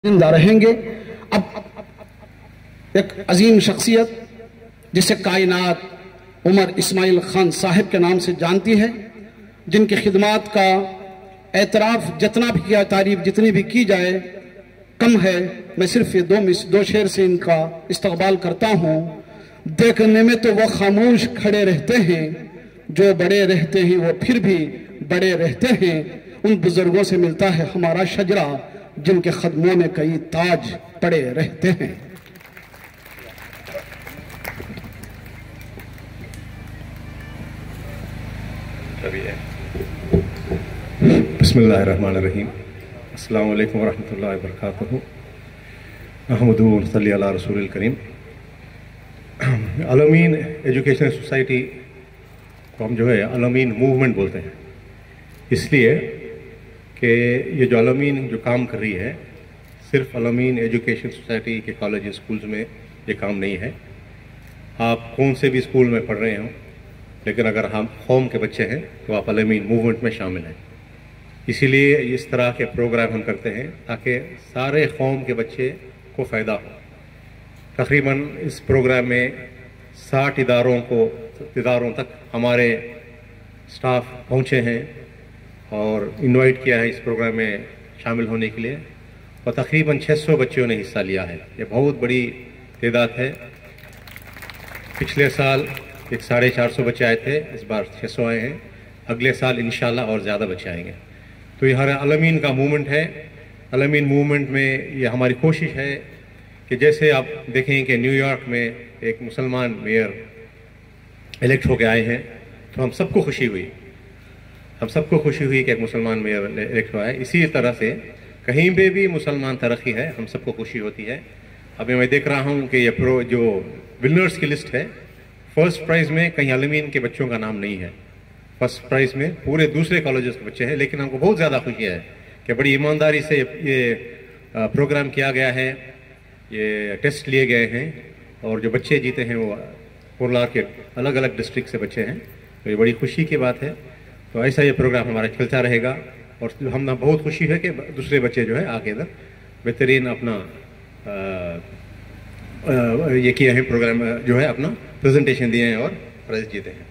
زندہ رہیں گے۔ اب ایک عظیم شخصیت جسے کائنات عمر اسماعیل خان صاحب کے نام سے جانتی ہے، جن کی خدمات کا اعتراف جتنا بھی کیا، تعریف جتنی بھی کی جائے کم ہے۔ میں صرف یہ دو شعر سے ان کا استقبال کرتا ہوں۔ دیکھنے میں تو وہ خاموش کھڑے رہتے ہیں، جو بڑے رہتے ہیں وہ پھر بھی بڑے رہتے ہیں۔ ان بزرگوں سے ملتا ہے ہمارا شجرہ، جن کے قدموں میں کئی تاج پڑے رہتے ہیں۔ بسم اللہ الرحمن الرحیم۔ السلام علیکم ورحمۃ اللہ وبرکاتہ۔ احمد صلی اللہ رسول الکریم۔ الامین ایجوکیشنل سوسائٹی کو ہم جو ہے الامین موومنٹ بولتے ہیں، اس لیے کہ یہ جو الامین جو کام کر رہی ہے صرف الامین ایجوکیشن سوسائٹی کے کالج اسکولز میں یہ کام نہیں ہے۔ آپ کون سے بھی اسکول میں پڑھ رہے ہوں، لیکن اگر ہم قوم کے بچے ہیں تو آپ الامین موومنٹ میں شامل ہیں۔ اسی لیے اس طرح کے پروگرام ہم کرتے ہیں تاکہ سارے قوم کے بچے کو فائدہ ہو۔ تقریباً اس پروگرام میں 60 اداروں تک ہمارے سٹاف پہنچے ہیں اور انوائٹ کیا ہے اس پروگرام میں شامل ہونے کے لیے، اور تقریباً 600 بچوں نے حصہ لیا ہے۔ یہ بہت بڑی تعداد ہے۔ پچھلے سال 450 بچے آئے تھے، اس بار 600 آئے ہیں۔ اگلے سال انشاءاللہ اور زیادہ بچے آئیں گے۔ تو یہ ہر الامین کا موومنٹ ہے۔ الامین موومنٹ میں یہ ہماری کوشش ہے کہ جیسے آپ دیکھیں کہ نیو یارک میں ایک مسلمان میئر الیکٹ ہو کے آئے ہیں، تو ہم سب کو خوشی ہوئی کہ ایک مسلمان میئر الیکٹ ہوا ہے۔ اسی طرح سے کہیں پہ بھی مسلمان ترقی ہے، ہم سب کو خوشی ہوتی ہے۔ ابھی میں دیکھ رہا ہوں کہ یہ جو ونرز کی لسٹ ہے، فرسٹ پرائز میں کہیں الامین کے بچوں کا نام نہیں ہے۔ فرسٹ پرائز میں پورے دوسرے کالجز کے بچے ہیں، لیکن ہم کو بہت زیادہ خوشی ہے کہ بڑی ایمانداری سے یہ پروگرام کیا گیا ہے، یہ ٹیسٹ لیے گئے ہیں، اور جو بچے جیتے ہیں وہ پورلار کے الگ الگ ڈسٹرکٹ سے بچے ہیں۔ تو یہ بڑی خوشی کی بات ہے۔ تو ایسا یہ پروگرام ہمارا چلتا رہے گا، اور ہم بہت خوشی ہے کہ دوسرے بچے جو ہے آگے ادھر بہترین اپنا یہ کیا ہے، پروگرام جو ہے اپنا پریزنٹیشن دیے ہیں اور پرائز جیتے ہیں۔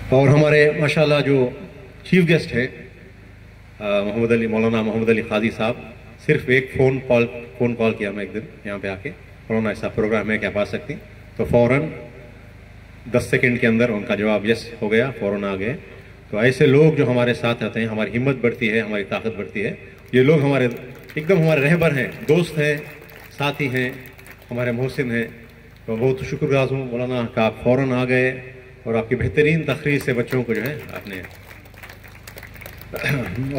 اور ہمارے ماشاءاللہ جو چیف گیسٹ ہے مولانا محمد علی قاضی صاحب، صرف ایک فون کال کیا میں ایک دن یہاں پہ آ کے، مولانا ایسا پروگرام ہے کہ آپ آ سکتی، تو فوراً 10 سیکنڈ کے اندر ان کا جواب یس ہو گیا، فوراً آ گئے۔ تو ایسے لوگ جو ہمارے ساتھ آتے ہیں، ہماری ہمت بڑھتی ہے، ہماری طاقت بڑھتی ہے۔ یہ لوگ ہمارے ایک دم ہمارے رہبر ہیں، دوست ہیں، ساتھی ہیں، ہمارے محسن ہیں۔ تو بہت شکر گزار ہوں مولانا کہ آپ فوراً آ گئے اور آپ کی بہترین تقریر سے بچوں کو جو ہے آپ نے،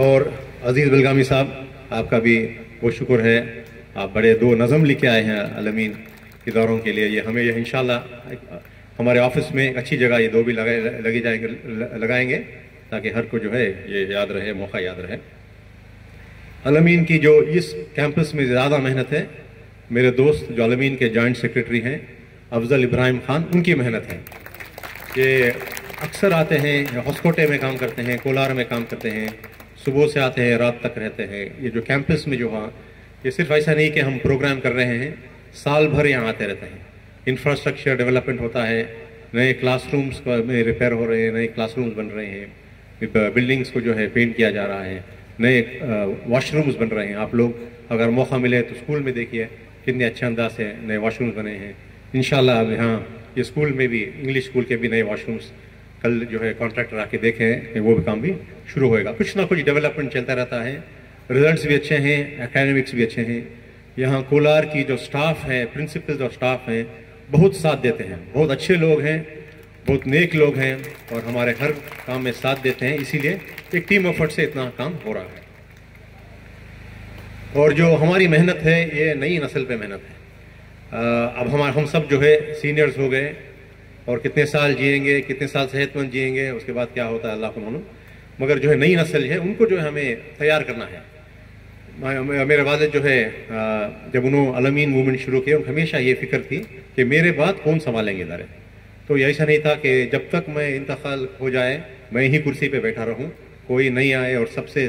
اور عزیز بلگامی صاحب آپ کا بھی بہت شکر ہے، آپ بڑے 2 نظم لکھ کے آئے ہیں الامین اداروں کے لیے۔ یہ ہمیں یہ انشاءاللہ ہمارے آفس میں ایک اچھی جگہ یہ 2 بھی لگائیں گے تاکہ ہر کو جو ہے یہ یاد رہے، موقع یاد رہے۔ الامین کی جو اس کیمپس میں زیادہ محنت ہے، میرے دوست جو الامین کے جوائنٹ سیکریٹری ہیں افضل ابراہیم خان، ان کی محنت ہے۔ یہ اکثر آتے ہیں، ہاسکوٹے میں کام کرتے ہیں، کولار میں کام کرتے ہیں، صبح سے آتے ہیں رات تک رہتے ہیں۔ یہ جو کیمپس میں جو ہاں، یہ صرف ایسا نہیں کہ ہم پروگرام کر رہے ہیں، سال بھر یہاں آتے رہتے ہیں۔ انفراسٹرکچر ڈیولپمنٹ ہوتا ہے، نئے کلاس رومز میں ریپیئر ہو رہے ہیں، نئے کلاس رومز بن رہے ہیں، بلڈنگز کو جو ہے پینٹ کیا جا رہا ہے، نئے واش رومز بن رہے ہیں۔ آپ لوگ اگر موقع ملے تو اسکول میں دیکھیے کتنے اچھے انداز سے نئے واش رومز بنے ہیں۔ انشاءاللہ اب یہاں یہ اسکول میں بھی، انگلش اسکول کے بھی نئے واش رومز کل جو ہے کانٹریکٹر آ کے دیکھیں کہ وہ بھی کام بھی شروع ہوئے گا۔ کچھ نہ کچھ ڈیولپمنٹ چلتا رہتا ہے، رزلٹس بھی اچھے ہیں، اکیڈمکس بھی اچھے ہیں۔ یہاں کولار کی جو سٹاف ہے، پرنسپلز اور سٹاف ہیں، بہت ساتھ دیتے ہیں، بہت اچھے لوگ ہیں، بہت نیک لوگ ہیں، اور ہمارے ہر کام میں ساتھ دیتے ہیں۔ اسی لیے ایک ٹیم ایفرٹ سے اتنا کام ہو رہا ہے۔ اور جو ہماری محنت ہے یہ نئی نسل پہ محنت ہے۔ اب ہم سب جو ہے سینئرز ہو گئے، اور کتنے سال جئیں گے، کتنے سال صحت مند جئیں گے، اس کے بعد کیا ہوتا ہے اللہ کو معلوم، مگر جو ہے نئی نسل ہے ان کو جو ہے ہمیں تیار کرنا ہے۔ میرے والد جو ہے جب انہوں الامین موومنٹ شروع کیا، ہمیشہ یہ فکر تھی کہ میرے بعد کون سنبھالیں گے ادارے۔ تو یہ ایسا نہیں تھا کہ جب تک میں انتقال ہو جائے میں ہی کرسی پہ بیٹھا رہوں، کوئی نہیں آئے اور سب سے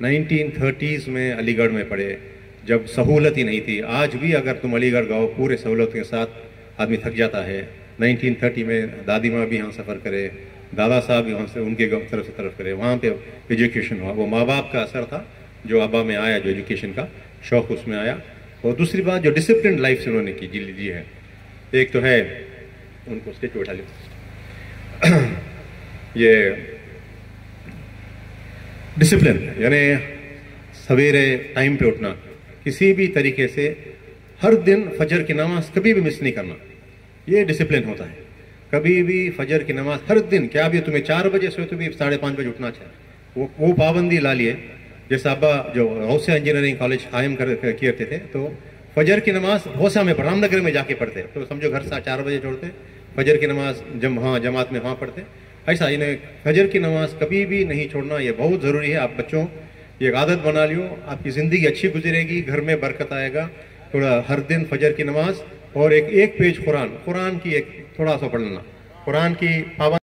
1930s میں علی گڑھ میں پڑھے جب سہولت ہی نہیں تھی. آج بھی اگر تم علی گڑھ گاؤ پورے سہولت کے ساتھ آدمی تھک جاتا ہے. 1930 میں دادی ماں بھی یہاں سفر کرے, دادا صاحب بھی وہاں سے ان کے طرف سے طرف کرے, وہاں پہ ایجوکیشن ہوا. وہ ماں باپ کا اثر تھا جو ابا میں آیا, جو ایجوکیشن کا شوق اس میں آیا. اور دوسری بات جو ڈسپلن لائف سے انہوں نے جی ہے, ایک تو ہے ان کو اسٹیج پہ اٹھا لیں, یہ ڈسپلن یعنی سویرے ٹائم پہ اٹھنا, کسی بھی طریقے سے ہر دن فجر کی نماز کبھی بھی مس نہیں کرنا, یہ ڈسپلن ہوتا ہے. کبھی بھی فجر کی نماز ہر دن, کیا بھی تمہیں 4 بجے سے تو بھی 5:30 بجے اٹھنا چاہیے. وہ پابندی لا لیے. جیسے ابا جو غوثیہ انجینئرنگ کالج قائم کرتے تھے تو فجر کی نماز غوثیہ میں رام نگر میں جا کے پڑھتے, تو سمجھو گھر سے 4 بجے چھوڑتے, فجر کی نماز وہاں جماعت میں وہاں پڑھتے. ایسا انہیں فجر کی نماز کبھی بھی نہیں چھوڑنا, یہ بہت ضروری ہے. آپ بچوں یہ ایک عادت بنا لیو, آپ کی زندگی اچھی گزرے گی, گھر میں برکت آئے گا. تھوڑا ہر دن فجر کی نماز اور ایک پیج قرآن کی ایک تھوڑا سا پڑھنا, قرآن کی پابند